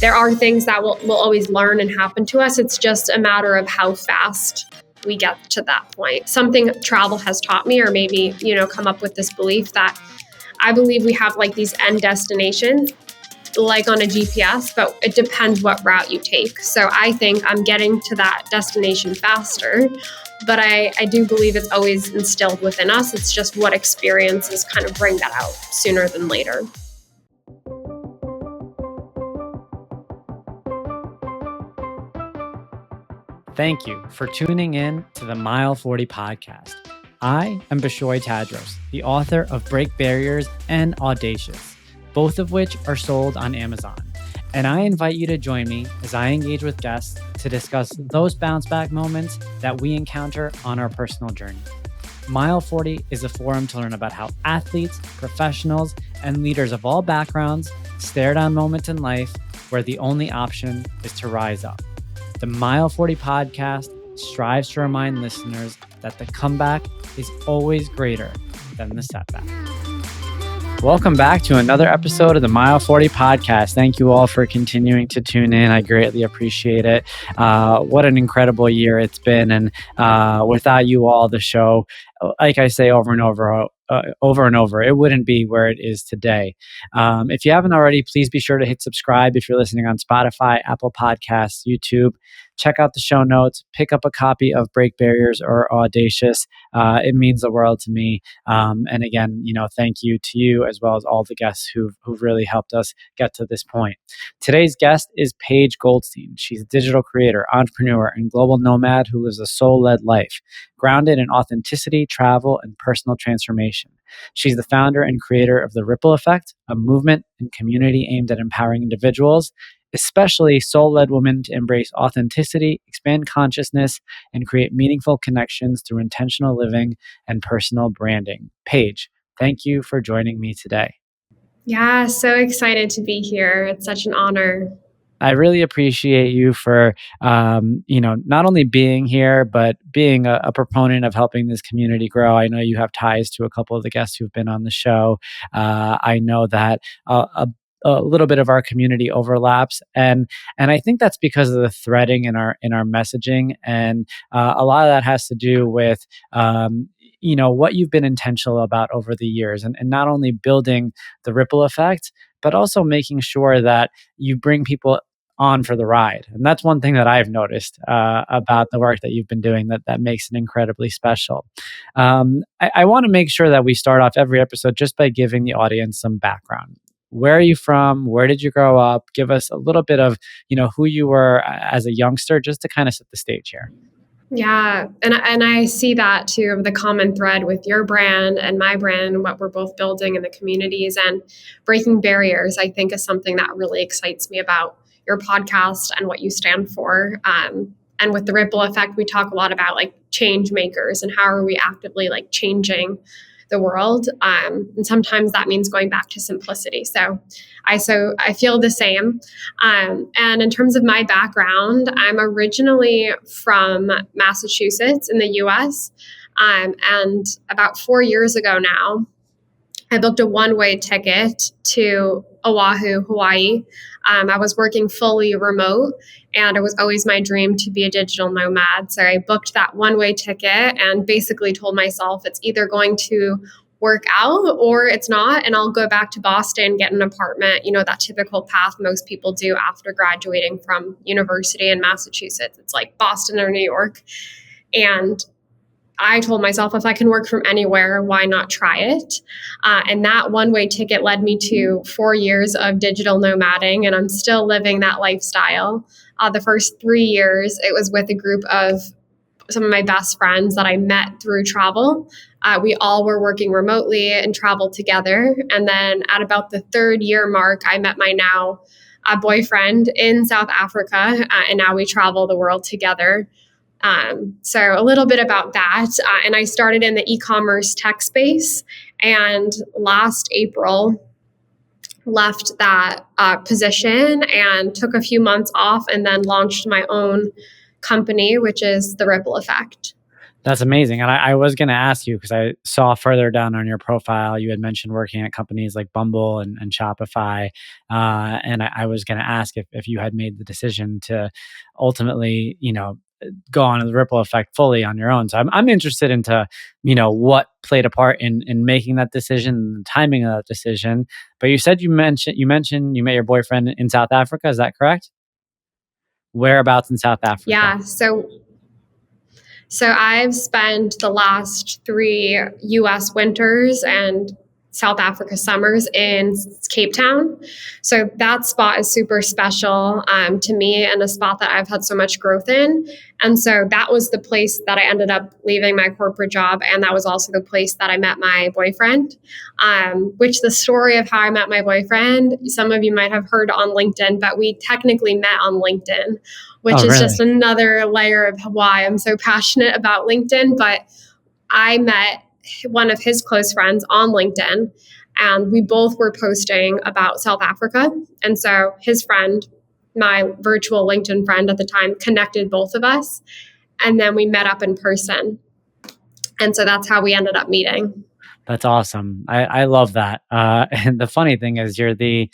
there are things that we'll always learn and happen to us. It's just a matter of how fast we get to that point. Something travel has taught me, or maybe, come up with this belief that I believe we have like these end destinations, like on a GPS, but it depends what route you take. So I think I'm getting to that destination faster, but I do believe it's always instilled within us. It's just what experiences kind of bring that out sooner than later. Thank you for tuning in to the Mile 40 podcast. I am Bishoy Tadros, the author of Break Barriers and Audacious, both of which are sold on Amazon. And I invite you to join me as I engage with guests to discuss those bounce back moments that we encounter on our personal journey. Mile 40 is a forum to learn about how athletes, professionals, and leaders of all backgrounds stare down moments in life where the only option is to rise up. The Mile 40 podcast strives to remind listeners that the comeback is always greater than the setback. Welcome back to another episode of the Mile 40 podcast. Thank you all for continuing to tune in. I greatly appreciate it. What an incredible year it's been. And without you all, the show, like I say over and over, it wouldn't be where it is today. If you haven't already, please be sure to hit subscribe if you're listening on Spotify, Apple Podcasts, YouTube. Check out the show notes. Pick up a copy of Break Barriers or Audacious. It means the world to me. And again, thank you to you as well as all the guests who've really helped us get to this point. Today's guest is Paige Goldstein. She's a digital creator, entrepreneur, and global nomad who lives a soul-led life, grounded in authenticity, travel, and personal transformation. She's the founder and creator of The Ripple Effect, a movement and community aimed at empowering individuals, especially soul-led women, to embrace authenticity, expand consciousness, and create meaningful connections through intentional living and personal branding. Paige, thank you for joining me today. Yeah, so excited to be here. It's such an honor. I really appreciate you for, not only being here, but being a proponent of helping this community grow. I know you have ties to a couple of the guests who've been on the show. I know that a little bit of our community overlaps, and I think that's because of the threading in our messaging, and a lot of that has to do with what you've been intentional about over the years, and not only building the ripple effect, but also making sure that you bring people on for the ride. And that's one thing that I've noticed about the work that you've been doing that makes it incredibly special. I want to make sure that we start off every episode just by giving the audience some background. Where are you from? Where did you grow up? Give us a little bit of, who you were as a youngster, just to kind of set the stage here. Yeah, and I see that too, the common thread with your brand and my brand and what we're both building in the communities, and breaking barriers, I think, is something that really excites me about your podcast and what you stand for. And with the ripple effect, we talk a lot about like change makers and how are we actively like changing the world. And sometimes that means going back to simplicity. So I feel the same. And in terms of my background, I'm originally from Massachusetts in the US. And about 4 years ago now, I booked a one-way ticket to Oahu, Hawaii. I was working fully remote, and it was always my dream to be a digital nomad. So I booked that one-way ticket and basically told myself it's either going to work out or it's not, and I'll go back to Boston, get an apartment, that typical path most people do after graduating from university in Massachusetts. It's like Boston or New York. And I told myself, if I can work from anywhere, why not try it? And that one-way ticket led me to 4 years of digital nomading, and I'm still living that lifestyle. The first 3 years, it was with a group of some of my best friends that I met through travel. We all were working remotely and traveled together. And then at about the 3rd year mark, I met my now boyfriend in South Africa, and now we travel the world together. So a little bit about that. And I started in the e-commerce tech space, and last April left that position and took a few months off and then launched my own company, which is The Ripple Effect. That's amazing. And I was going to ask you, because I saw further down on your profile, you had mentioned working at companies like Bumble and Shopify. And I was going to ask if you had made the decision to ultimately, go on the ripple effect fully on your own. So I'm interested into, what played a part in making that decision, and the timing of that decision. But you mentioned you met your boyfriend in South Africa. Is that correct? Whereabouts in South Africa? Yeah. So I've spent the last 3 US winters and South Africa summers in Cape Town. So that spot is super special to me, and a spot that I've had so much growth in. And so that was the place that I ended up leaving my corporate job. And that was also the place that I met my boyfriend, which the story of how I met my boyfriend, some of you might have heard on LinkedIn, but we technically met on LinkedIn, which Oh, is just really? another layer of why I'm so passionate about LinkedIn. But I met one of his close friends on LinkedIn, and we both were posting about South Africa. And so his friend, my virtual LinkedIn friend at the time, connected both of us. And then we met up in person. And so that's how we ended up meeting. That's awesome. I love that. And the funny thing is, you're the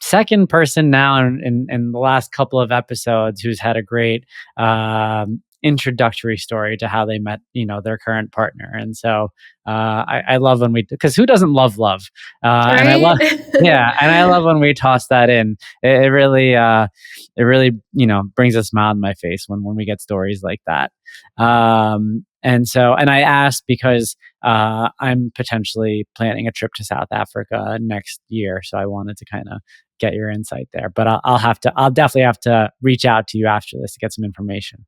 second person now in the last couple of episodes who's had a great introductory story to how they met, their current partner. And so I love when because who doesn't love love? And I love, Right? yeah, and I love when we toss that in. It really, brings a smile on my face when we get stories like that. And I asked because I'm potentially planning a trip to South Africa next year, so I wanted to kind of get your insight there. But I'll definitely have to reach out to you after this to get some information.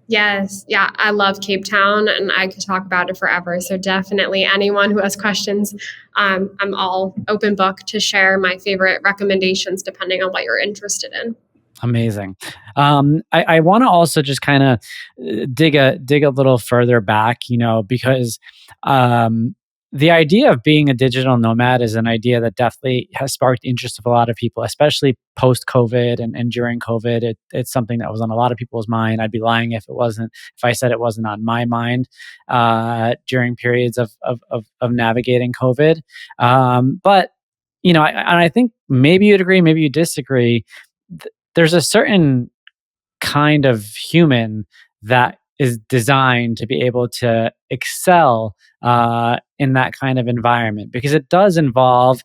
Yes. Yeah. I love Cape Town, and I could talk about it forever. So definitely anyone who has questions, I'm all open book to share my favorite recommendations depending on what you're interested in. Amazing. I want to also just kind of dig a little further back, because um, the idea of being a digital nomad is an idea that definitely has sparked interest of a lot of people, especially post COVID and during COVID. It's something that was on a lot of people's mind. I'd be lying if I said it wasn't on my mind during periods of navigating COVID. But I think maybe you'd agree, maybe you disagree. There's a certain kind of human that is designed to be able to excel in that kind of environment, because it does involve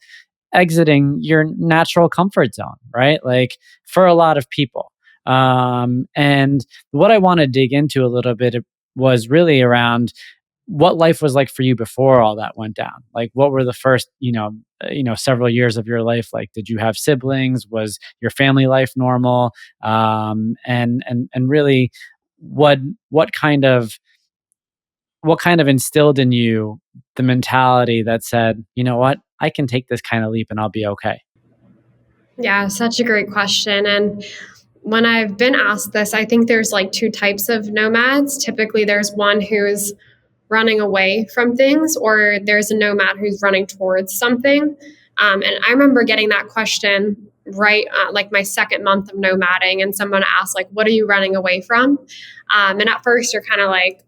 exiting your natural comfort zone, right? Like, for a lot of people. And what I want to dig into a little bit was really around what life was like for you before all that went down. Like, what were the first, several years of your life like? Did you have siblings? Was your family life normal? And really, what what kind of what kind of instilled in you the mentality that said, you know what, I can take this kind of leap and I'll be okay? Yeah, such a great question. And when I've been asked this, I think there's like two types of nomads. Typically, there's one who's running away from things, or there's a nomad who's running towards something. And I remember getting that question right, like my second month of nomading, and someone asked, like, "What are you running away from?" And at first, you're kind of like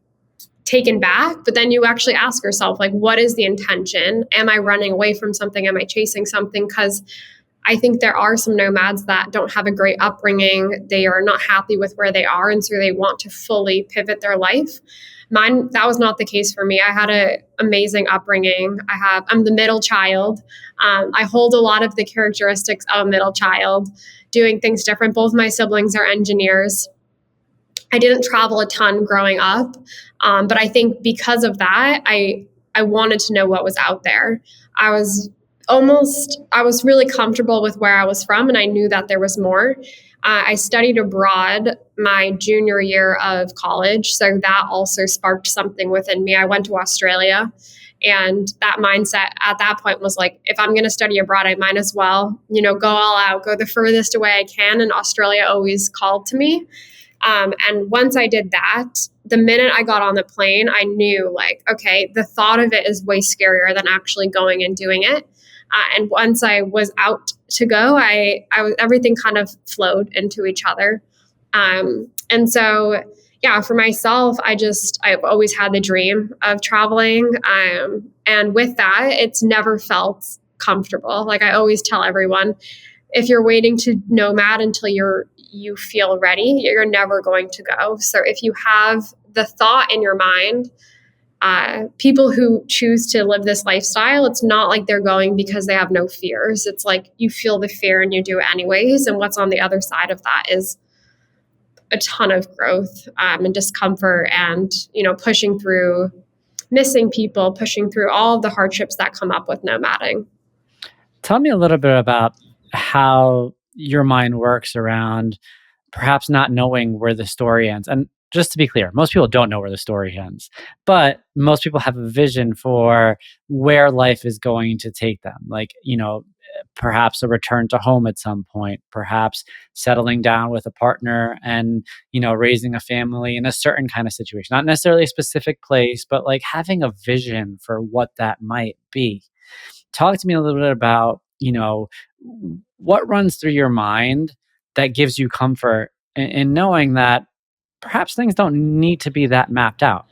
taken back, but then you actually ask yourself, like, what is the intention? Am I running away from something? Am I chasing something? Because I think there are some nomads that don't have a great upbringing. They are not happy with where they are, and so they want to fully pivot their life. Mine, that was not the case for me. I had an amazing upbringing. I'm the middle child. I hold a lot of the characteristics of a middle child, doing things different. Both my siblings are engineers. I didn't travel a ton growing up, but I think because of that, I wanted to know what was out there. I was I was really comfortable with where I was from, and I knew that there was more. I studied abroad my junior year of college, so that also sparked something within me. I went to Australia, and that mindset at that point was like, if I'm going to study abroad, I might as well, go all out, go the furthest away I can. And Australia always called to me. And once I did that, the minute I got on the plane, I knew, like, okay, the thought of it is way scarier than actually going and doing it. And once I was out to go, everything kind of flowed into each other. And so, yeah, for myself, I've always had the dream of traveling. And with that, it's never felt comfortable. Like I always tell everyone, if you're waiting to nomad until you feel ready, you're never going to go. So if you have the thought in your mind, people who choose to live this lifestyle, it's not like they're going because they have no fears. It's like you feel the fear and you do it anyways. And what's on the other side of that is a ton of growth and discomfort and, pushing through missing people, pushing through all of the hardships that come up with nomading. Tell me a little bit about how your mind works around perhaps not knowing where the story ends. And just to be clear, most people don't know where the story ends, but most people have a vision for where life is going to take them. Like, perhaps a return to home at some point, perhaps settling down with a partner and, raising a family in a certain kind of situation, not necessarily a specific place, but like having a vision for what that might be. Talk to me a little bit about, what runs through your mind that gives you comfort in knowing that perhaps things don't need to be that mapped out.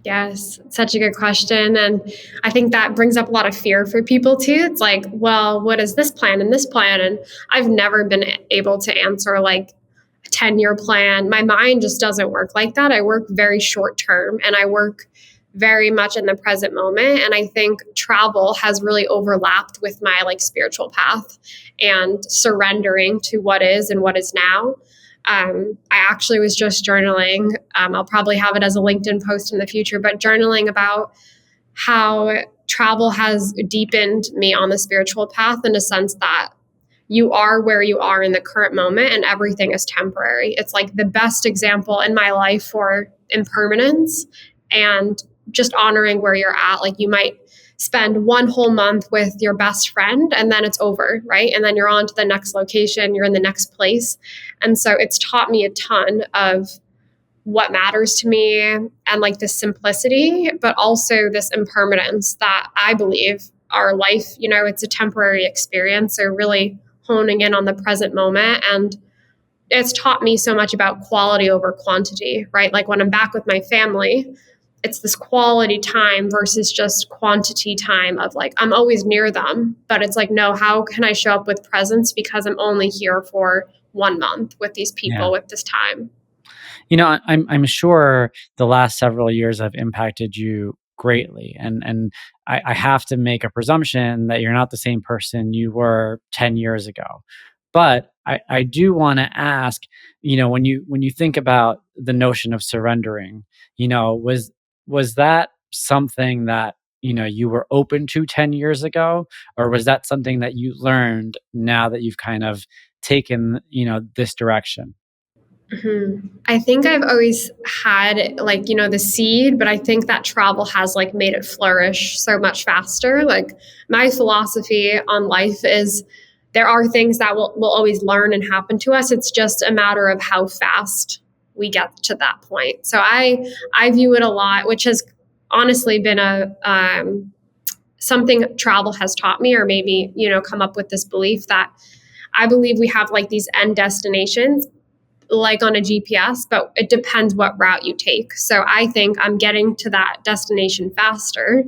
Yes, such a good question. And I think that brings up a lot of fear for people too. It's like, well, what is this plan and this plan? And I've never been able to answer like a 10-year plan. My mind just doesn't work like that. I work very short term and I work very much in the present moment. And I think travel has really overlapped with my like spiritual path and surrendering to what is and what is now. I actually was just journaling. I'll probably have it as a LinkedIn post in the future, but journaling about how travel has deepened me on the spiritual path in a sense that you are where you are in the current moment and everything is temporary. It's like the best example in my life for impermanence and just honoring where you're at. Like you might spend one whole month with your best friend and then it's over, right? And then you're on to the next location, you're in the next place. And so it's taught me a ton of what matters to me and like this simplicity, but also this impermanence that I believe our life, it's a temporary experience. So really honing in on the present moment. And it's taught me so much about quality over quantity, right? Like when I'm back with my family, it's this quality time versus just quantity time of like, I'm always near them, but it's like, no, how can I show up with presence because I'm only here for 1 month with these Yeah. people with this time? I'm sure the last several years have impacted you greatly, and I have to make a presumption that you're not the same person you were 10 years ago. But I do want to ask, when you think about the notion of surrendering, was that something that you were open to 10 years ago, or was that something that you learned now that you've kind of taken this direction? I think I've always had like, the seed, but I think that travel has like made it flourish so much faster. Like my philosophy on life is there are things that we'll always learn and happen to us. It's just a matter of how fast we get to that point. So I view it a lot, which has honestly been a something travel has taught me, or maybe, come up with this belief that I believe we have like these end destinations like on a GPS, but it depends what route you take. So I think I'm getting to that destination faster,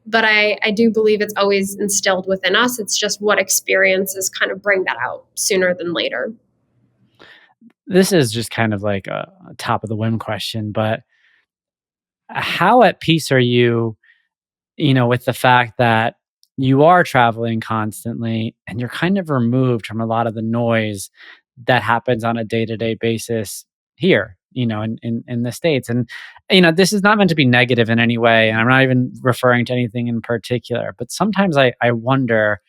but I do believe it's always instilled within us. It's just what experiences kind of bring that out sooner than later. This is just kind of like a top of the whim question, but how at peace are you, with the fact that you are traveling constantly and you're kind of removed from a lot of the noise that happens on a day-to-day basis here, in the States. And, this is not meant to be negative in any way. And I'm not even referring to anything in particular, but sometimes I wonder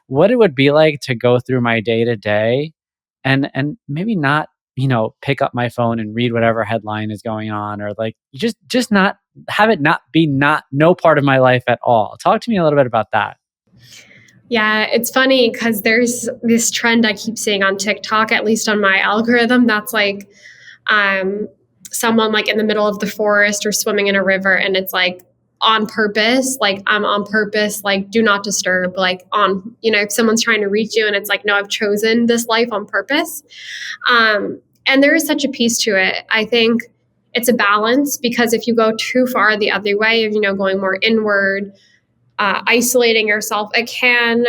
what it would be like to go through my day to day and maybe not, pick up my phone and read whatever headline is going on, or like just not have it not be not no part of my life at all. Talk to me a little bit about that. Yeah, it's funny because there's this trend I keep seeing on TikTok, at least on my algorithm, that's like um, someone like in the middle of the forest or swimming in a river, and it's like on purpose, like I'm on purpose, like do not disturb, like on, if someone's trying to reach you and it's like, no, I've chosen this life on purpose. And there is such a piece to it. I think it's a balance, because if you go too far the other way of, going more inward, isolating yourself, it can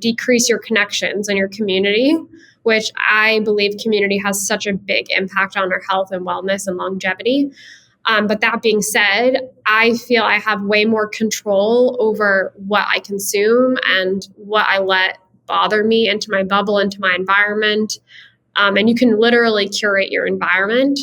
decrease your connections and your community, which I believe community has such a big impact on our health and wellness and longevity. But that being said, I feel I have way more control over what I consume and what I let bother me into my bubble, into my environment. And you can literally curate your environment.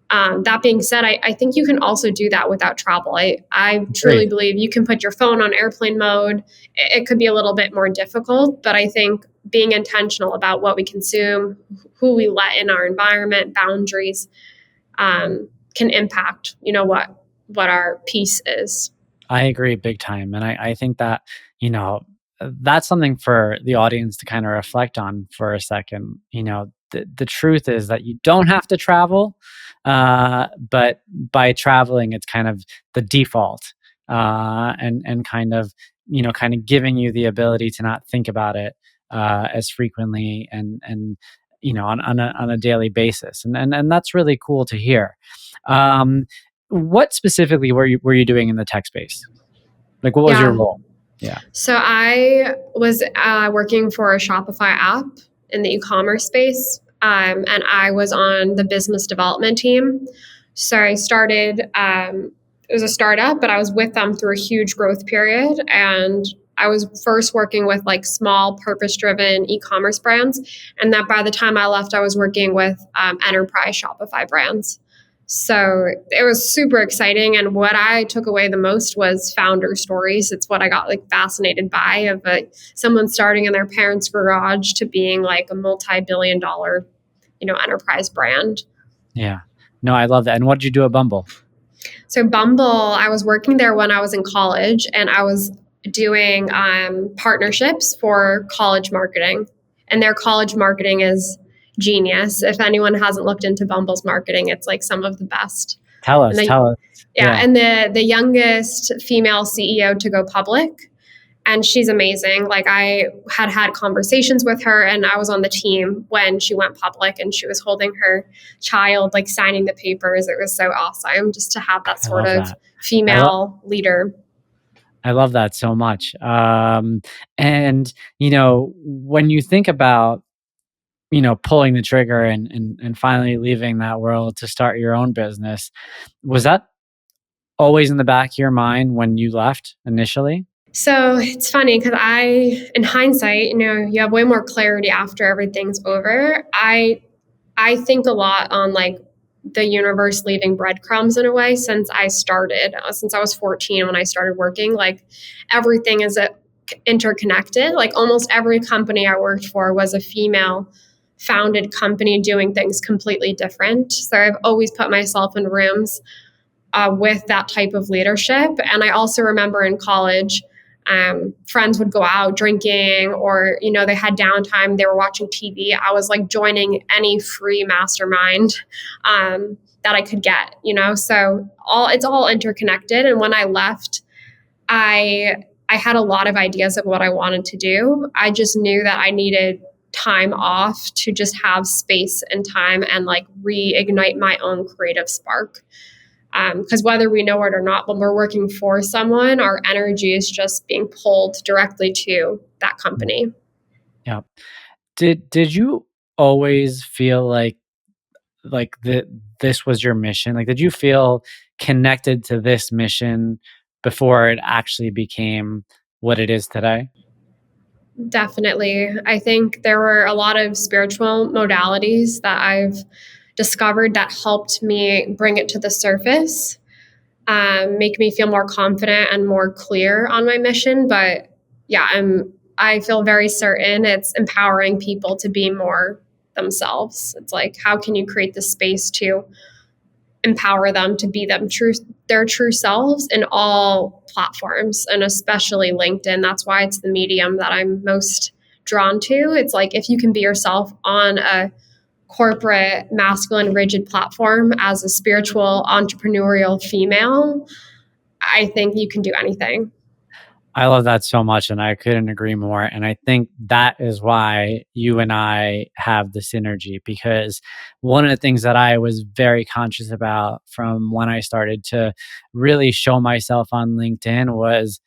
That being said, I think you can also do that without travel. I truly Great. believe you can put your phone on airplane mode. It could be a little bit more difficult, but I think being intentional about what we consume, who we let in our environment, boundaries, can impact, what our peace is. I agree big time. And I think that, you know, that's something for the audience to kind of reflect on for a second. The truth is that you don't have to travel, but by traveling, it's kind of the default, and kind of giving you the ability to not think about it as frequently and on a daily basis, and that's really cool to hear. Um, what specifically were you doing in the tech space? Like, what was your Yeah. role? Yeah. So I was working for a Shopify app in the e-commerce space, and I was on the business development team. So I started. It was a startup, but I was with them through a huge growth period, and I was first working with like small, purpose-driven e-commerce brands, and that by the time I left, I was working with enterprise Shopify brands. So it was super exciting. And what I took away the most was founder stories. It's what I got like fascinated by, of someone starting in their parents' garage to being like a multi-billion dollar, enterprise brand. Yeah. No, I love that. And what did you do at Bumble? So Bumble, I was working there when I was in college, and I was doing partnerships for college marketing. And their college marketing is genius. If anyone hasn't looked into Bumble's marketing, it's like some of the best. Tell And us. Tell us. yeah, Yeah. and the youngest female CEO to go public, and she's amazing. Like, I had conversations with her, and I was on the team when she went public, and she was holding her child, like signing the papers. It was so awesome just to have that I sort love of that. I love female leader. I love that so much. And when you think about pulling the trigger and finally leaving that world to start your own business, was that always in the back of your mind when you left initially? So it's funny because in hindsight, you have way more clarity after everything's over. I think a lot on like the universe leaving breadcrumbs in a way since I started, since I was 14 when I started working. Like, everything is interconnected. Like, almost every company I worked for was a female founded company doing things completely different. So I've always put myself in rooms with that type of leadership. And I also remember in college, friends would go out drinking, or they had downtime, they were watching TV. I was like joining any free mastermind that I could get. So it's all interconnected. And when I left, I had a lot of ideas of what I wanted to do. I just knew that I needed time off to just have space and time and like reignite my own creative spark. Because whether we know it or not, when we're working for someone, our energy is just being pulled directly to that company. Yeah. Did you always feel like this was your mission? Like, did you feel connected to this mission before it actually became what it is today? Definitely. I think there were a lot of spiritual modalities that I've discovered that helped me bring it to the surface, make me feel more confident and more clear on my mission. But yeah, I feel very certain it's empowering people to be more themselves. It's like, how can you create the space to empower them to be their true selves in all platforms, and especially LinkedIn. That's why it's the medium that I'm most drawn to. It's like, if you can be yourself on a corporate, masculine, rigid platform as a spiritual, entrepreneurial female, I think you can do anything. I love that so much, and I couldn't agree more. And I think that is why you and I have the synergy, because one of the things that I was very conscious about from when I started to really show myself on LinkedIn was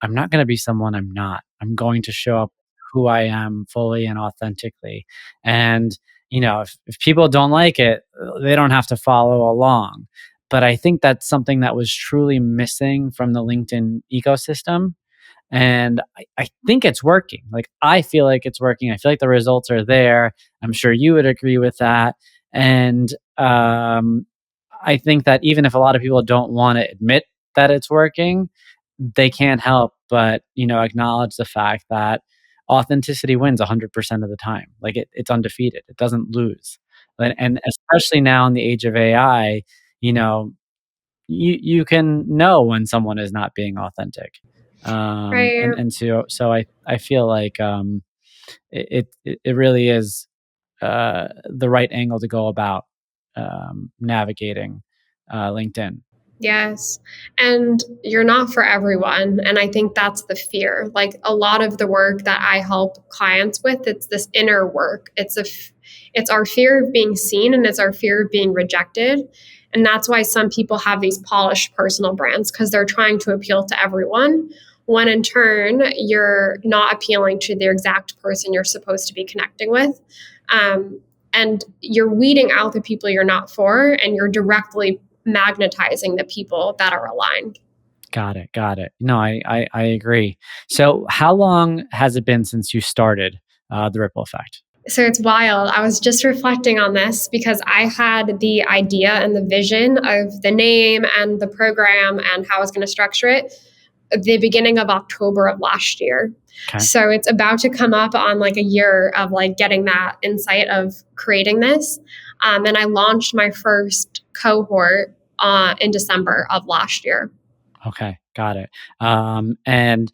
I'm not going to be someone I'm not. I'm going to show up who I am fully and authentically. And, if people don't like it, they don't have to follow along. But I think that's something that was truly missing from the LinkedIn ecosystem, and I think it's working. Like, I feel like it's working. I feel like the results are there. I'm sure you would agree with that. And I think that even if a lot of people don't want to admit that it's working, they can't help but, acknowledge the fact that authenticity wins 100% of the time. Like, it's undefeated. It doesn't lose. And especially now in the age of AI, you know, you can know when someone is not being authentic. Right. And so I feel like it really is the right angle to go about navigating LinkedIn. Yes. And you're not for everyone. And I think that's the fear. Like a lot of the work that I help clients with, it's this inner work. It's our fear of being seen and it's our fear of being rejected. And that's why some people have these polished personal brands because they're trying to appeal to everyone. When in turn, you're not appealing to the exact person you're supposed to be connecting with. Um, and you're weeding out the people you're not for, and you're directly magnetizing the people that are aligned. Got it. Got it. No, I agree. So, how long has it been since you started the ripple effect? So it's wild. I was just reflecting on this because I had the idea and the vision of the name and the program and how I was going to structure it at the beginning of October of last year. Okay. So it's about to come up on like a year of like getting that insight of creating this. And I launched my first cohort in December of last year. Okay. Got it. And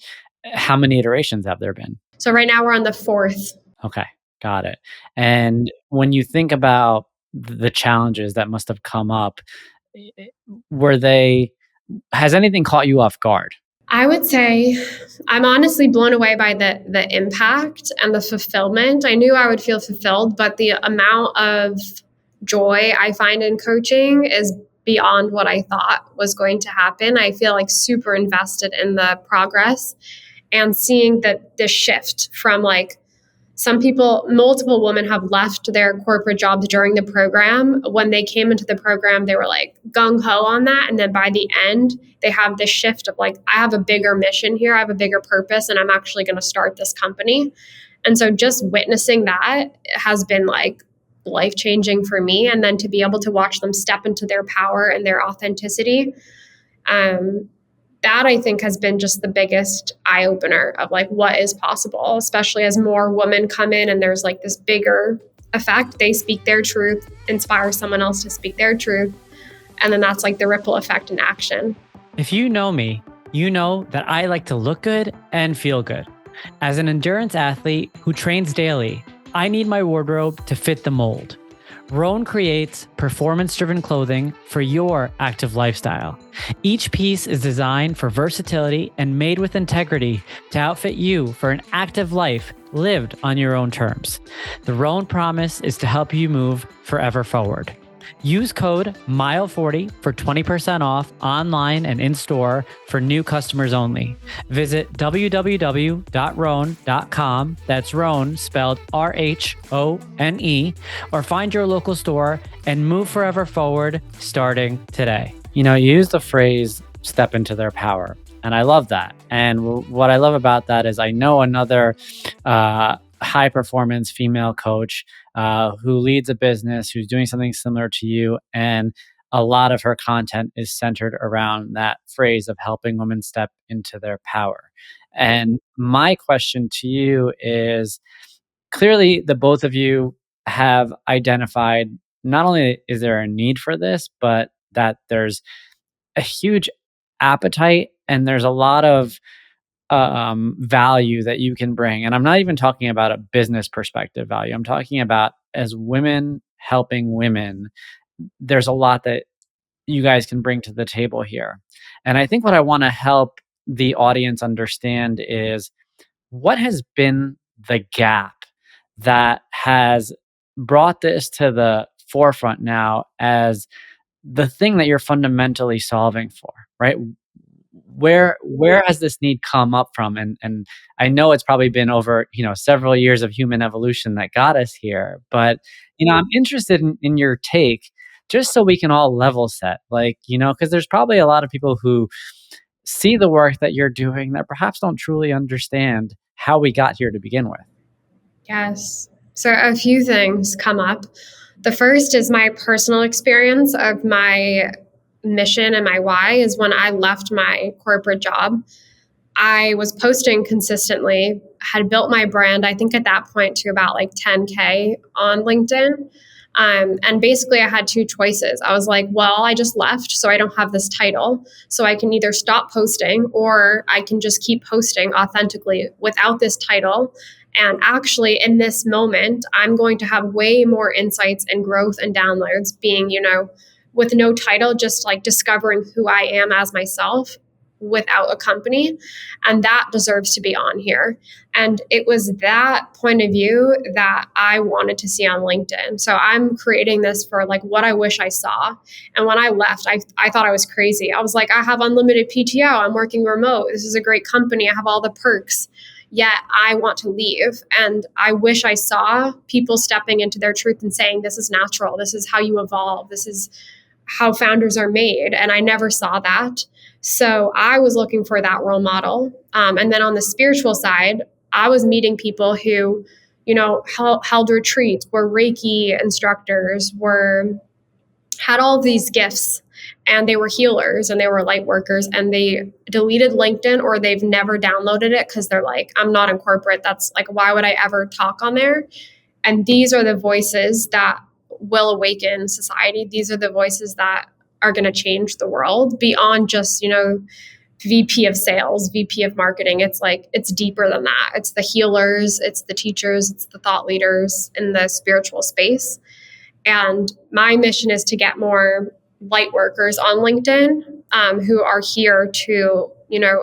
how many iterations have there been? So right now we're on the fourth. Okay, got it. And when you think about the challenges that must have come up, I were they has anything caught you off guard? I would say I'm honestly blown away by the impact and the fulfillment. I knew I would feel fulfilled, but the amount of joy I find in coaching is beyond what I thought was going to happen. I feel like super invested in the progress and seeing the shift from like some people, multiple women have left their corporate jobs during the program. When they came into the program, they were like gung ho on that. And then by the end, they have this shift of like, I have a bigger mission here, I have a bigger purpose, and I'm actually going to start this company. And so just witnessing that has been like life changing for me. And then to be able to watch them step into their power and their authenticity, um, that I think has been just the biggest eye opener of like what is possible, especially as more women come in and there's like this bigger effect. They speak their truth, inspire someone else to speak their truth. And then that's like the ripple effect in action. If you know me, you know that I like to look good and feel good. As an endurance athlete who trains daily, I need my wardrobe to fit the mold. Roan creates performance-driven clothing for your active lifestyle. Each piece is designed for versatility and made with integrity to outfit you for an active life lived on your own terms. The Roan promise is to help you move forever forward. Use code MILE40 for 20% off online and in-store for new customers only. Visit www.rhone.com, that's Rhone spelled RHONE, or find your local store and move forever forward starting today. You use the phrase step into their power, and I love that. And what I love about that is I know another high performance female coach who leads a business, who's doing something similar to you. And a lot of her content is centered around that phrase of helping women step into their power. And my question to you is clearly the both of you have identified not only is there a need for this, but that there's a huge appetite and there's a lot of value that you can bring. And I'm not even talking about a business perspective value. I'm talking about as women helping women. There's a lot that you guys can bring to the table here. And I think what I want to help the audience understand is what has been the gap that has brought this to the forefront now as the thing that you're fundamentally solving for, right? Where has this need come up from? And I know it's probably been over, several years of human evolution that got us here, but I'm interested in your take just so we can all level set, like, because there's probably a lot of people who see the work that you're doing that perhaps don't truly understand how we got here to begin with. Yes. So a few things come up. The first is my personal experience of my mission and my why is when I left my corporate job. I was posting consistently, had built my brand, I think at that point to about like 10K on LinkedIn. And basically, I had two choices. I was like, well, I just left, so I don't have this title. So I can either stop posting or I can just keep posting authentically without this title. And actually, in this moment, I'm going to have way more insights and growth and downloads being, with no title, just like discovering who I am as myself without a company. And that deserves to be on here. And it was that point of view that I wanted to see on LinkedIn. So I'm creating this for like what I wish I saw. And when I left, I thought I was crazy. I was like, I have unlimited PTO. I'm working remote. This is a great company. I have all the perks. Yet I want to leave. And I wish I saw people stepping into their truth and saying, this is natural. This is how you evolve. This is how founders are made. And I never saw that. So I was looking for that role model. And then on the spiritual side, I was meeting people who, held retreats, were Reiki instructors, had all of these gifts, and they were healers and they were light workers, and they deleted LinkedIn or they've never downloaded it because they're like, I'm not in corporate. That's like, why would I ever talk on there? And these are the voices that will awaken society. These are the voices that are going to change the world beyond just, VP of sales, VP of marketing. It's like, it's deeper than that. It's the healers, it's the teachers, it's the thought leaders in the spiritual space. And my mission is to get more light workers on LinkedIn who are here to,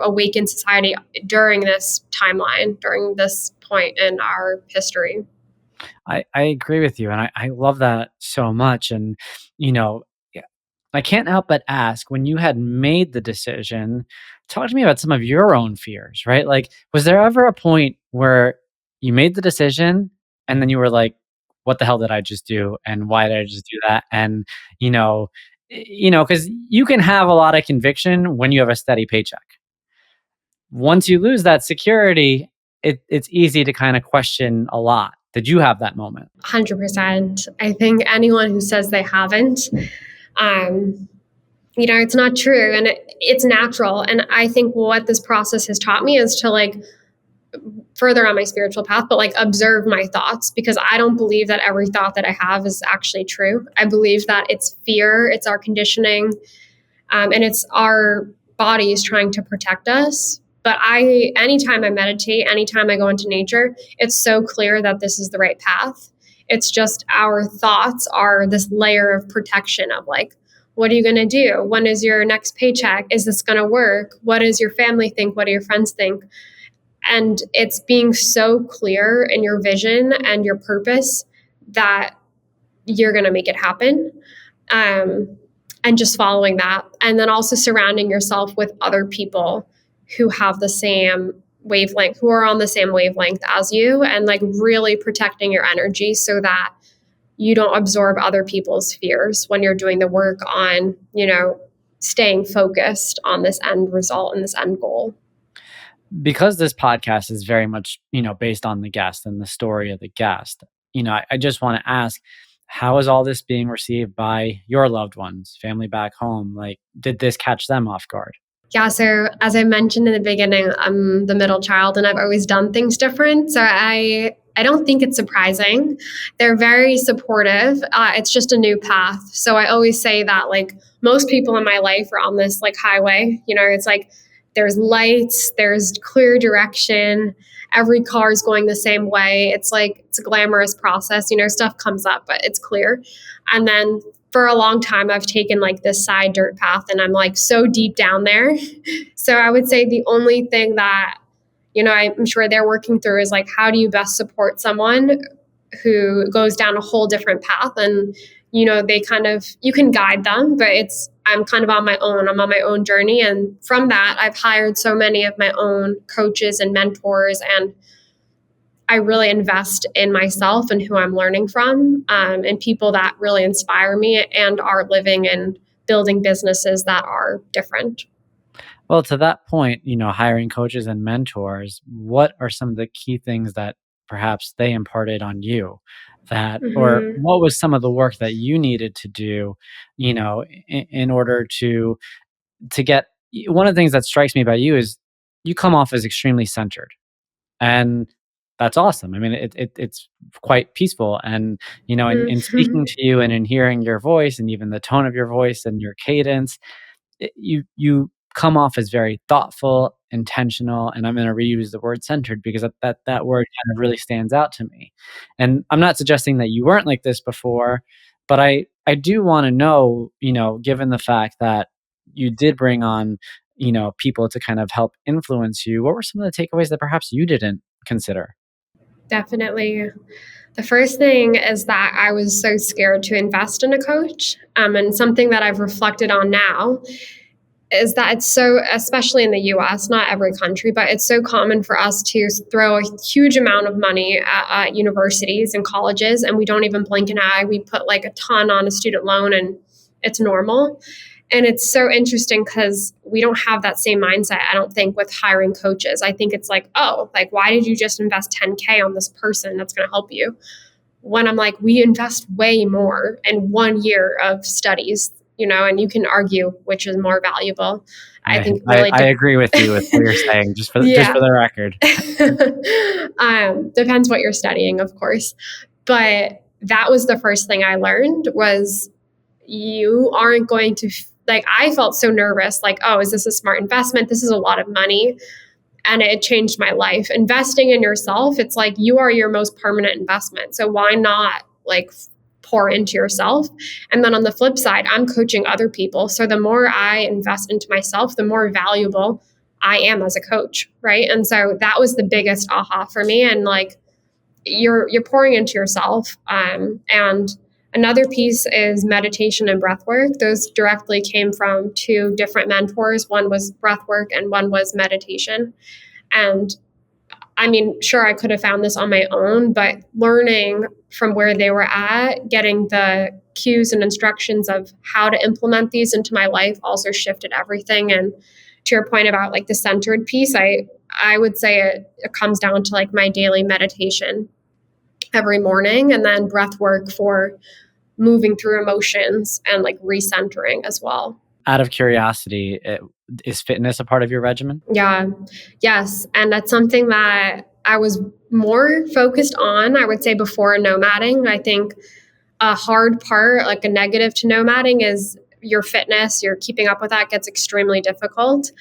awaken society during this timeline, during this point in our history. I agree with you. And I love that so much. And, yeah, I can't help but ask, when you had made the decision, talk to me about some of your own fears, right? Like, was there ever a point where you made the decision and then you were like, what the hell did I just do? And why did I just do that? And, because you can have a lot of conviction when you have a steady paycheck. Once you lose that security, it's easy to kind of question a lot. Did you have that moment? 100%. I think anyone who says they haven't, it's not true, and it's natural. And I think what this process has taught me is to like further on my spiritual path, but like observe my thoughts, because I don't believe that every thought that I have is actually true. I believe that it's fear, it's our conditioning, and it's our bodies trying to protect us. But anytime I meditate, anytime I go into nature, it's so clear that this is the right path. It's just our thoughts are this layer of protection of like, what are you going to do? When is your next paycheck? Is this going to work? What does your family think? What do your friends think? And it's being so clear in your vision and your purpose that you're going to make it happen. And just following that. And then also surrounding yourself with other people who have the same wavelength, who are on the same wavelength as you, and like really protecting your energy so that you don't absorb other people's fears when you're doing the work on, staying focused on this end result and this end goal. Because this podcast is very much, based on the guest and the story of the guest, I just want to ask, how is all this being received by your loved ones, family back home? Like, did this catch them off guard? Yeah, so as I mentioned in the beginning, I'm the middle child and I've always done things different. So I don't think it's surprising. They're very supportive. It's just a new path. So I always say that like most people in my life are on this like highway. It's like there's lights, there's clear direction. Every car is going the same way. It's like it's a glamorous process. Stuff comes up, but it's clear. And then for a long time, I've taken like this side dirt path and I'm like so deep down there. So I would say the only thing that, I'm sure they're working through is like, how do you best support someone who goes down a whole different path? And, they kind of, you can guide them, but I'm kind of on my own. I'm on my own journey. And from that, I've hired so many of my own coaches and mentors, and I really invest in myself and who I'm learning from, and people that really inspire me and are living and building businesses that are different. Well, to that point, hiring coaches and mentors, what are some of the key things that perhaps they imparted on you or Hmm. what was some of the work that you needed to do, in order to get one of the things that strikes me about you is you come off as extremely centered. And that's awesome. I mean, it's quite peaceful. And, in speaking to you and in hearing your voice and even the tone of your voice and your cadence, you come off as very thoughtful, intentional, and I'm going to reuse the word centered because that word kind of really stands out to me. And I'm not suggesting that you weren't like this before, but I do want to know, given the fact that you did bring on, people to kind of help influence you, what were some of the takeaways that perhaps you didn't consider? Definitely. The first thing is that I was so scared to invest in a coach. And something that I've reflected on now is that it's so, especially in the US, not every country, but it's so common for us to throw a huge amount of money at universities and colleges, and we don't even blink an eye. We put like a ton on a student loan, and it's normal. And it's so interesting because we don't have that same mindset, I don't think, with hiring coaches. I think it's like, oh, like, why did you just invest 10K on this person that's going to help you? When I'm like, we invest way more in 1 year of studies, and you can argue which is more valuable. I I think I, really, I agree with you with what you're saying, just yeah. for the record. Depends what you're studying, of course. But that was the first thing I learned was you aren't going to like, I felt so nervous, like, oh, is this a smart investment? This is a lot of money. And it changed my life. Investing in yourself, it's like you are your most permanent investment. So why not like pour into yourself? And then on the flip side, I'm coaching other people. So the more I invest into myself, the more valuable I am as a coach, right? And so that was the biggest aha for me. And like, you're pouring into yourself. And another piece is meditation and breath work. Those directly came from two different mentors. One was breath work and one was meditation. And I mean, sure, I could have found this on my own, but learning from where they were at, getting the cues and instructions of how to implement these into my life also shifted everything. And to your point about like the centered piece, I would say it comes down to like my daily meditation every morning, and then breath work for moving through emotions and like recentering as well. Out of curiosity, is fitness a part of your regimen? Yeah. Yes. And that's something that I was more focused on, I would say, before nomading. I think a hard part, like a negative to nomading, is your fitness. You're keeping up with that gets extremely difficult.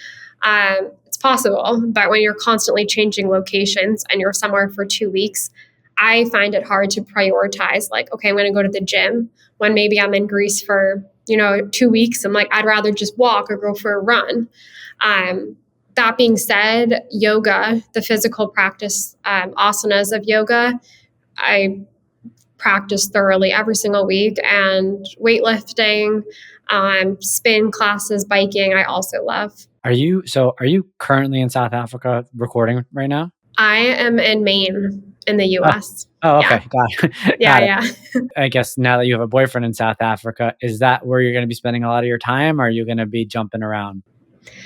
It's possible, but when you're constantly changing locations and you're somewhere for 2 weeks, I find it hard to prioritize. Like, okay, I'm going to go to the gym when maybe I'm in Greece for 2 weeks. I'm like, I'd rather just walk or go for a run. That being said, yoga, the physical practice, asanas of yoga, I practice thoroughly every single week, and weightlifting, spin classes, biking, I also love. Are you currently in South Africa recording right now? I am in Maine in the Oh, US. oh, Yeah. okay. Got it. Yeah. Got it. Yeah. I guess now that you have a boyfriend in South Africa, is that where you're gonna be spending a lot of your time, or are you gonna be jumping around?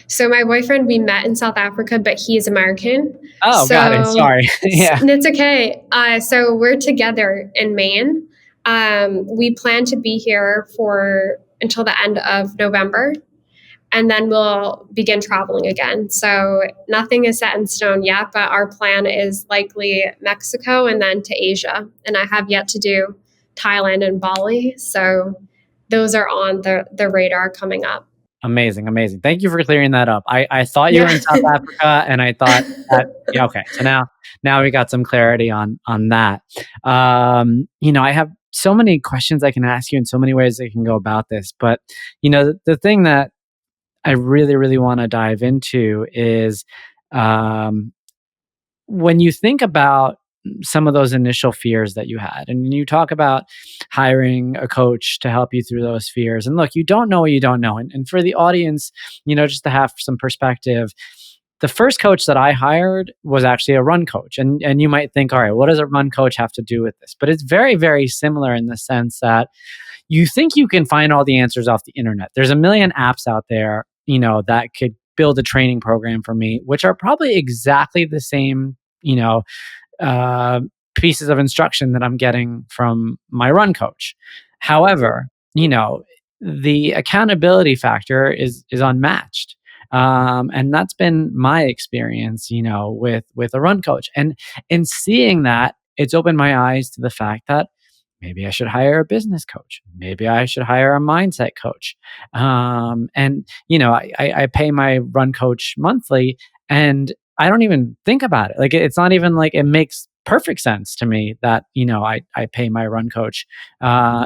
So my boyfriend, we met in South Africa, but he is American. Oh, got it. So Sorry. Yeah. it's okay. So we're together in Maine. We plan to be here for until the end of November, and then we'll begin traveling again. So nothing is set in stone yet, but our plan is likely Mexico and then to Asia. And I have yet to do Thailand and Bali. So those are on the radar coming up. Amazing, amazing. Thank you for clearing that up. I thought you were Yeah. in South Africa, and I thought that yeah, okay. So now we got some clarity on that. I have so many questions I can ask you and so many ways I can go about this. But, the thing that I really, really want to dive into is, um, when you think about some of those initial fears that you had, and you talk about hiring a coach to help you through those fears. And look, you don't know what you don't know. And for the audience, just to have some perspective, the first coach that I hired was actually a run coach. And you might think, all right, what does a run coach have to do with this? But it's very, very similar in the sense that you think you can find all the answers off the internet. There's a million apps out there, that could build a training program for me, which are probably exactly the same, uh, pieces of instruction that I'm getting from my run coach. However, the accountability factor is unmatched. And that's been my experience, with a run coach. And in seeing that, it's opened my eyes to the fact that maybe I should hire a business coach. Maybe I should hire a mindset coach. And I pay my run coach monthly, and I don't even think about it. Like, it's not even like it makes perfect sense to me that I pay my run coach,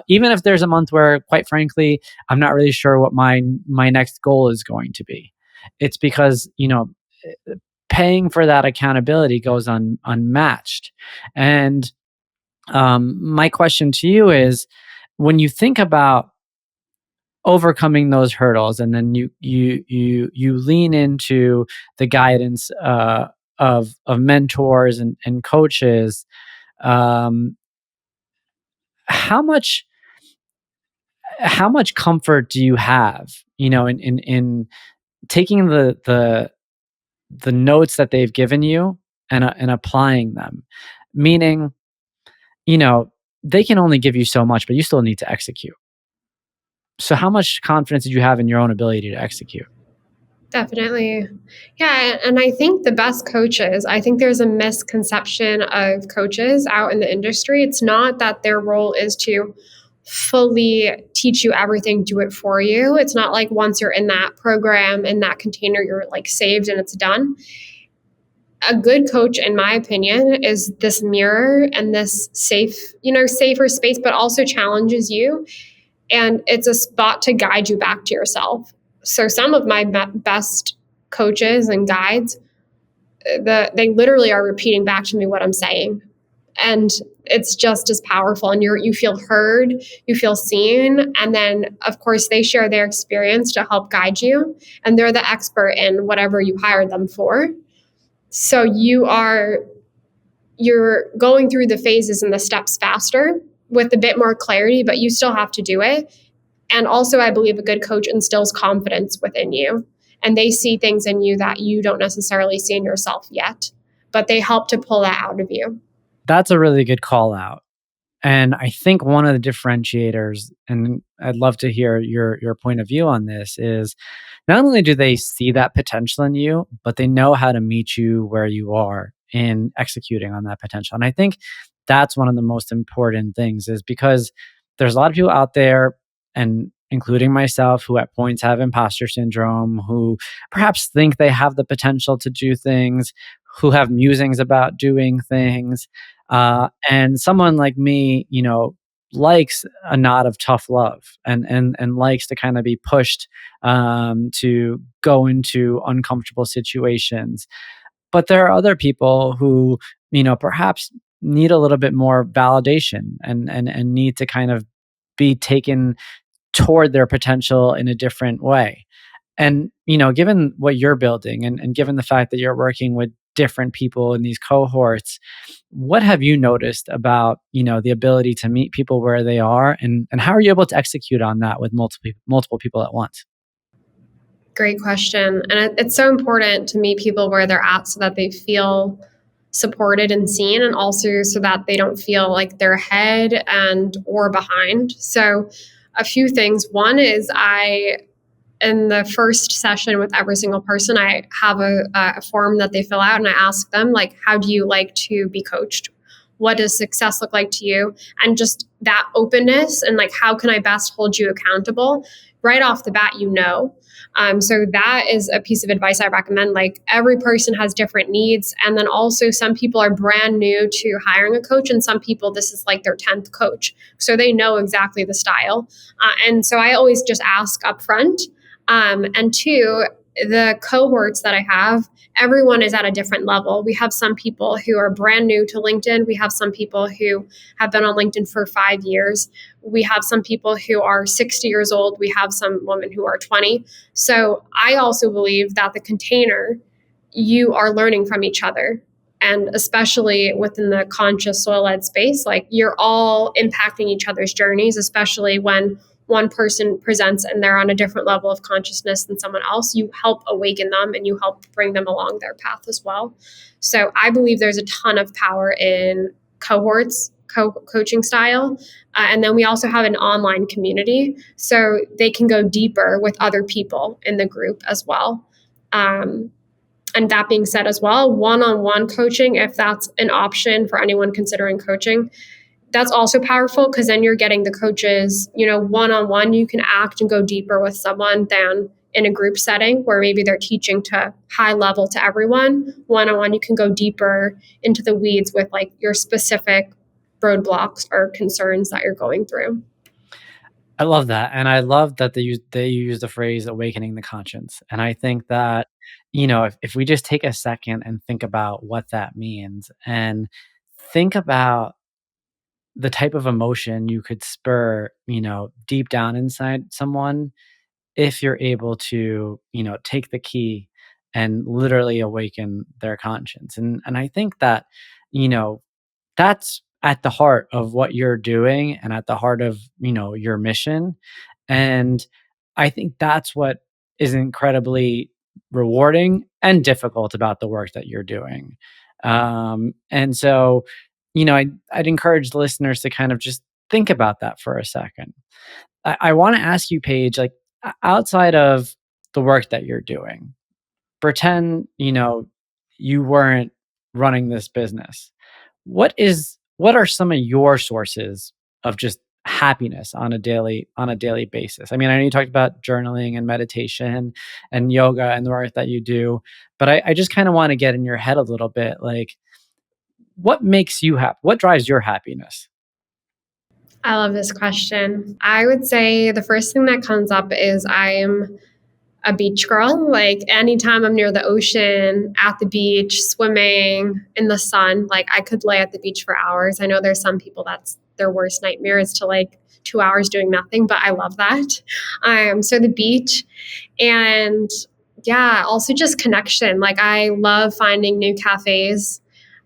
even if there's a month where, quite frankly, I'm not really sure what my next goal is going to be. It's because paying for that accountability goes unmatched. And my question to you is, when you think about overcoming those hurdles, and then you lean into the guidance of mentors and coaches, um, how much how much comfort do you have, in taking the notes that they've given you and applying them? Meaning, you know, they can only give you so much, but you still need to execute. So how much confidence did you have in your own ability to execute? Definitely. Yeah. And I think the best coaches, I think there's a misconception of coaches out in the industry. It's not that their role is to fully teach you everything, do it for you. It's not like once you're in that program, in that container, you're like saved and it's done. A good coach, in my opinion, is this mirror and this safer space, but also challenges you. And it's a spot to guide you back to yourself. So some of my best coaches and guides, they literally are repeating back to me what I'm saying. And it's just as powerful. And you feel heard, you feel seen. And then of course they share their experience to help guide you. And they're the expert in whatever you hired them for. So you're going through the phases and the steps faster with a bit more clarity, but you still have to do it. And also, I believe a good coach instills confidence within you, and they see things in you that you don't necessarily see in yourself yet, but they help to pull that out of you. That's a really good call out. And I think one of the differentiators, and I'd love to hear your point of view on this, is not only do they see that potential in you, but they know how to meet you where you are in executing on that potential. And I think that's one of the most important things, is because there's a lot of people out there, and including myself, who at points have imposter syndrome, who perhaps think they have the potential to do things, who have musings about doing things. And someone like me, likes a nod of tough love, and likes to kind of be pushed, to go into uncomfortable situations. But there are other people who, perhaps need a little bit more validation, and need to kind of be taken toward their potential in a different way. And, given what you're building, and given the fact that you're working with different people in these cohorts, what have you noticed about, the ability to meet people where they are, and how are you able to execute on that with multiple people at once? Great question. And it's so important to meet people where they're at so that they feel supported and seen, and also so that they don't feel like they're ahead and or behind. So a few things. One is in the first session with every single person, I have a form that they fill out, and I ask them, like, how do you like to be coached? what does success look like to you, and just that openness and like how can I best hold you accountable right off the bat, so that is a piece of advice I recommend. Like every person has different needs. And then also some people are brand new to hiring a coach, and some people, this is like their 10th coach. So they know exactly the style. And so I always just ask up front. And two, the cohorts that I have, everyone is at a different level. We have some people who are brand new to LinkedIn. We have some people who have been on LinkedIn for 5 years. We have some people who are 60 years old. We have some women who are 20. So I also believe that the container, you are learning from each other. And especially within the conscious soil led space, like you're all impacting each other's journeys, especially when one person presents and they're on a different level of consciousness than someone else. You help awaken them and you help bring them along their path as well. So I believe there's a ton of power in cohorts, coaching style. And then we also have an online community, so they can go deeper with other people in the group as well. And that being said, as well, one on one coaching, if that's an option for anyone considering coaching, that's also powerful because then you're getting the coaches, one on one. You can act and go deeper with someone than in a group setting where maybe they're teaching to high level to everyone. One on one, you can go deeper into the weeds with like your specific roadblocks or concerns that you're going through. I love that, and I love that they use the phrase "awakening the conscience," and I think that, if we just take a second and think about what that means, and think about the type of emotion you could spur, deep down inside someone if you're able to, take the key and literally awaken their conscience, and I think that, you know, that's at the heart of what you're doing and at the heart of, your mission. And I think that's what is incredibly rewarding and difficult about the work that you're doing. And so, I'd encourage the listeners to kind of just think about that for a second. I want to ask you, Paige, like outside of the work that you're doing, pretend, you weren't running this business. What are some of your sources of just happiness on a daily basis? I mean, I know you talked about journaling and meditation and yoga and the work that you do, but I just kind of want to get in your head a little bit, like what makes you happy? What drives your happiness? I love this question. I would say the first thing that comes up is I am a beach girl. Like anytime I'm near the ocean, at the beach, swimming in the sun, like I could lay at the beach for hours. I know there's some people that's their worst nightmare is to like 2 hours doing nothing, but I love that. So the beach and yeah, also just connection. Like I love finding new cafes.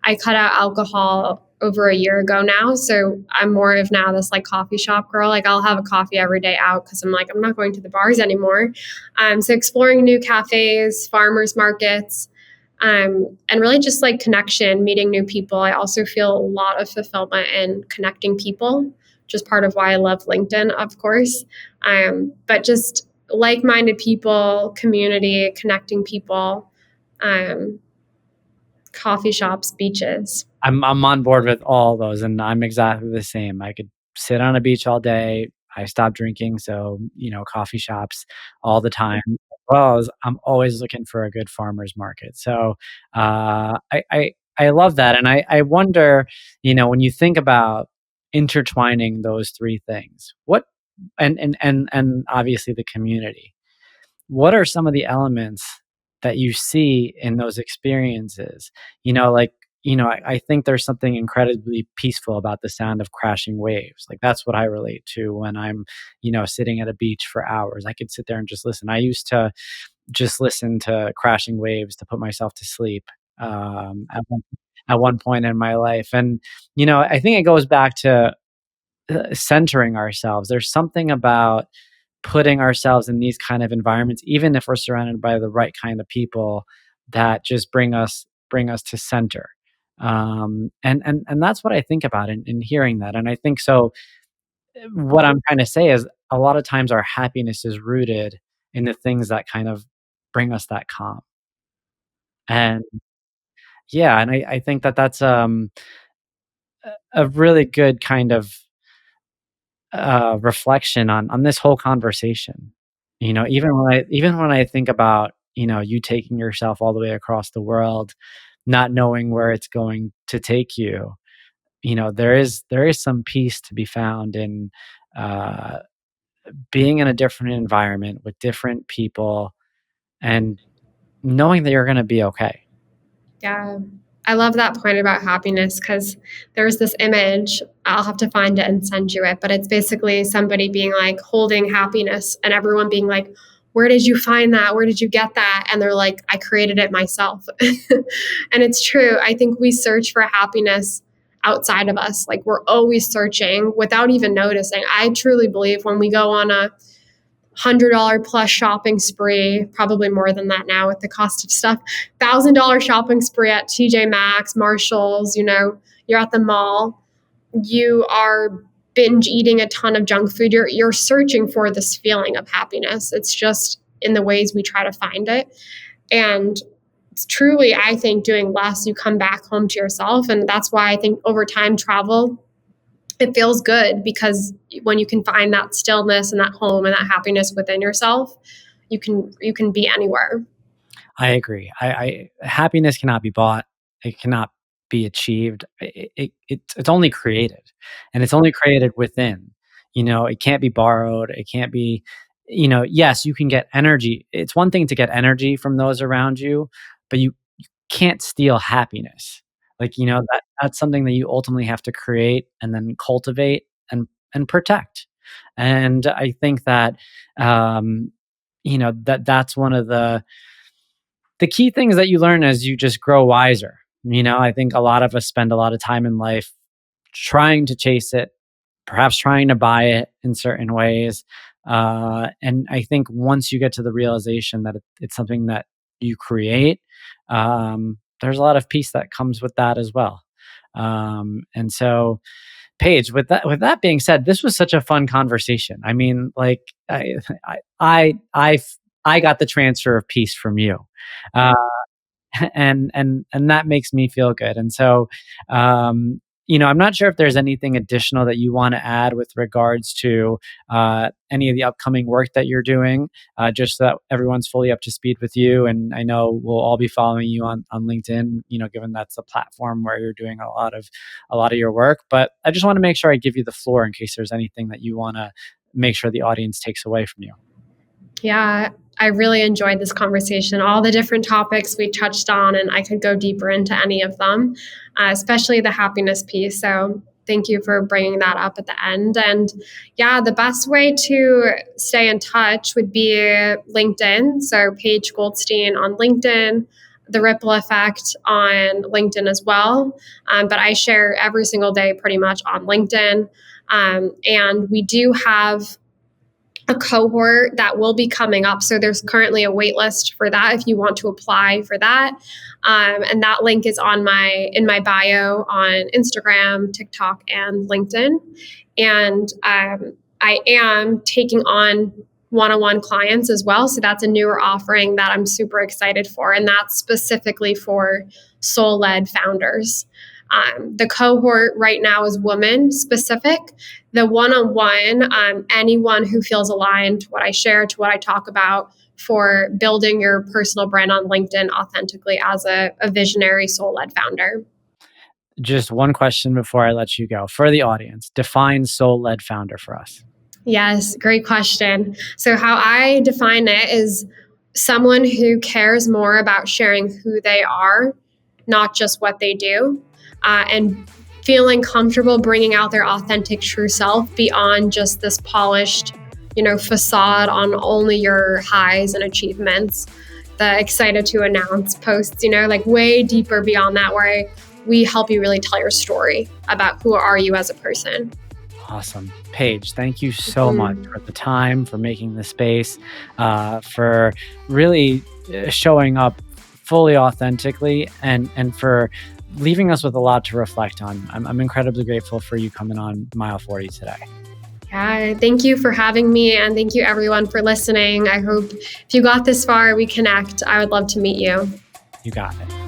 I cut out alcohol over a year ago now. So I'm more of now this like coffee shop girl. Like I'll have a coffee every day out because I'm like, I'm not going to the bars anymore. So exploring new cafes, farmers markets, and really just like connection, meeting new people. I also feel a lot of fulfillment in connecting people, just part of why I love LinkedIn, of course. But just like-minded people, community, connecting people, um, coffee shops, beaches. I'm on board with all those, and I'm exactly the same. I could sit on a beach all day. I stopped drinking, so, coffee shops all the time. Well as I'm always looking for a good farmer's market. So, I love that, and I wonder, when you think about intertwining those 3 things, what and obviously the community. What are some of the elements that you see in those experiences? Like, I think there's something incredibly peaceful about the sound of crashing waves. Like that's what I relate to when I'm, sitting at a beach for hours. I could sit there and just listen. I used to just listen to crashing waves to put myself to sleep at one point in my life. And, I think it goes back to centering ourselves. There's something about putting ourselves in these kind of environments, even if we're surrounded by the right kind of people that just bring us to center. And that's what I think about in hearing that. And I think so. What I'm trying to say is a lot of times our happiness is rooted in the things that kind of bring us that calm. And yeah, and I think that that's a really good kind of reflection on this whole conversation. Even when I think about you taking yourself all the way across the world, not knowing where it's going to take you, there is some peace to be found in uh, being in a different environment with different people and knowing that you're going to be okay. Yeah. I love that point about happiness because there's this image. I'll have to find it and send you it, but it's basically somebody being like holding happiness and everyone being like, where did you find that? Where did you get that? And they're like, I created it myself. And it's true. I think we search for happiness outside of us. Like we're always searching without even noticing. I truly believe when we go on a $100 plus shopping spree, probably more than that now with the cost of stuff, $1,000 shopping spree at TJ Maxx, Marshalls, you're at the mall, you are binge eating a ton of junk food. You're searching for this feeling of happiness. It's just in the ways we try to find it. And it's truly, I think, doing less, you come back home to yourself. And that's why I think over time travel, it feels good because when you can find that stillness and that home and that happiness within yourself, you can be anywhere. I agree. Happiness cannot be bought. It cannot be achieved. It's only created, and it's only created within. It can't be borrowed. It can't be. Yes, you can get energy. It's one thing to get energy from those around you, but you can't steal happiness. That's something that you ultimately have to create and then cultivate and protect. And I think that that's one of the key things that you learn as you just grow wiser. I think a lot of us spend a lot of time in life trying to chase it, perhaps trying to buy it in certain ways. And I think once you get to the realization that it's something that you create, there's a lot of peace that comes with that as well. And so, Paige, with that being said, this was such a fun conversation. I mean, like I got the transfer of peace from you. Uh, and that makes me feel good. And so, I'm not sure if there's anything additional that you want to add with regards to any of the upcoming work that you're doing, just so that everyone's fully up to speed with you. And I know we'll all be following you on LinkedIn, given that's a platform where you're doing a lot of your work. But I just want to make sure I give you the floor in case there's anything that you want to make sure the audience takes away from you. Yeah, I really enjoyed this conversation, all the different topics we touched on, and I could go deeper into any of them, especially the happiness piece. So thank you for bringing that up at the end. And yeah, the best way to stay in touch would be LinkedIn. So Paige Goldstein on LinkedIn, The Ripple Effect on LinkedIn as well. But I share every single day pretty much on LinkedIn. And we do have a cohort that will be coming up. So there's currently a wait list for that if you want to apply for that. And that link is in my bio on Instagram, TikTok, and LinkedIn. And I am taking on one-on-one clients as well. So that's a newer offering that I'm super excited for. And that's specifically for soul-led founders. The cohort right now is women specific. The one-on-one, anyone who feels aligned to what I share, to what I talk about for building your personal brand on LinkedIn authentically as a visionary soul-led founder. Just one question before I let you go. For the audience, define soul-led founder for us. Yes, great question. So how I define it is someone who cares more about sharing who they are, not just what they do, and feeling comfortable bringing out their authentic true self beyond just this polished, facade on only your highs and achievements. The excited to announce posts, like way deeper beyond that, where we help you really tell your story about who are you as a person. Awesome. Paige, thank you so much for the time, for making the space, for really showing up fully authentically and for leaving us with a lot to reflect on. I'm incredibly grateful for you coming on Mile 40 today. Yeah, thank you for having me, and thank you everyone for listening. I hope if you got this far, we connect. I would love to meet you. You got it.